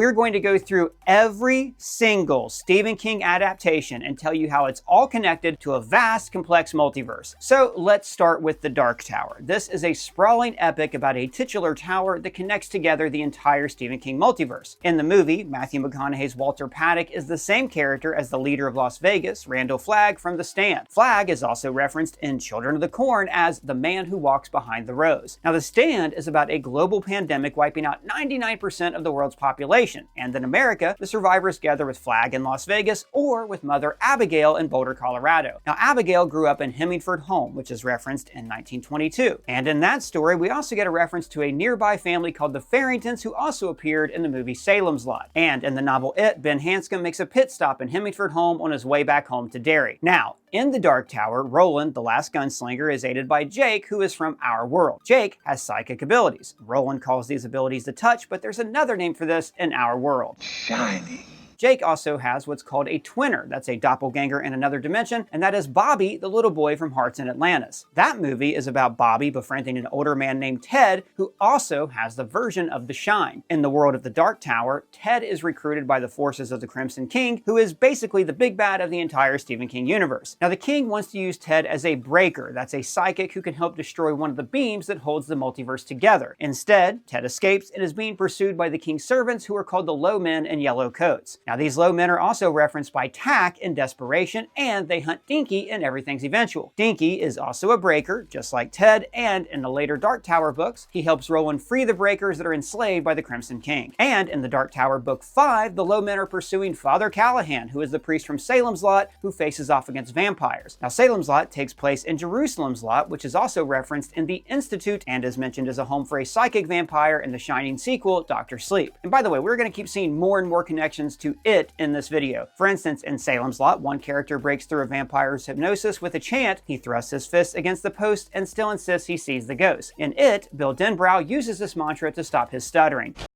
We're going to go through every single Stephen King adaptation and tell you how it's all connected to a vast, complex multiverse. So let's start with The Dark Tower. This is a sprawling epic about a titular tower that connects together the entire Stephen King multiverse. In the movie, Matthew McConaughey's Walter Paddock is the same character as the leader of Las Vegas, Randall Flagg from The Stand. Flagg is also referenced in Children of the Corn as the man who walks behind the rose. Now, The Stand is about a global pandemic wiping out 99% of the world's population. And in America, the survivors gather with Flagg in Las Vegas or with Mother Abigail in Boulder, Colorado. Now, Abigail grew up in Hemingford Home, which is referenced in 1922. And in that story, we also get a reference to a nearby family called the Farringtons, who also appeared in the movie Salem's Lot. And in the novel It, Ben Hanscom makes a pit stop in Hemingford Home on his way back home to Derry. Now, in The Dark Tower, Roland, the last gunslinger, is aided by Jake, who is from our world. Jake has psychic abilities. Roland calls these abilities the touch, but there's another name for this in our world. Shiny. Jake also has what's called a twinner. That's a doppelganger in another dimension, and that is Bobby, the little boy from Hearts in Atlantis. That movie is about Bobby befriending an older man named Ted, who also has the version of the Shine. In the world of The Dark Tower, Ted is recruited by the forces of the Crimson King, who is basically the big bad of the entire Stephen King universe. Now, the King wants to use Ted as a breaker. That's a psychic who can help destroy one of the beams that holds the multiverse together. Instead, Ted escapes and is being pursued by the King's servants, who are called the Low Men in yellow coats. Now, these low men are also referenced by Tack in Desperation, and they hunt Dinky in Everything's Eventual. Dinky is also a breaker, just like Ted, and in the later Dark Tower books, he helps Roland free the breakers that are enslaved by the Crimson King. And in the Dark Tower Book 5, the low men are pursuing Father Callahan, who is the priest from Salem's Lot, who faces off against vampires. Now, Salem's Lot takes place in Jerusalem's Lot, which is also referenced in the Institute and is mentioned as a home for a psychic vampire in the Shining sequel, Dr. Sleep. And by the way, we're going to keep seeing more and more connections to It in this video. For instance, in Salem's Lot, one character breaks through a vampire's hypnosis with a chant. He thrusts his fist against the post and still insists he sees the ghost. In It, Bill Denbrow uses this mantra to stop his stuttering.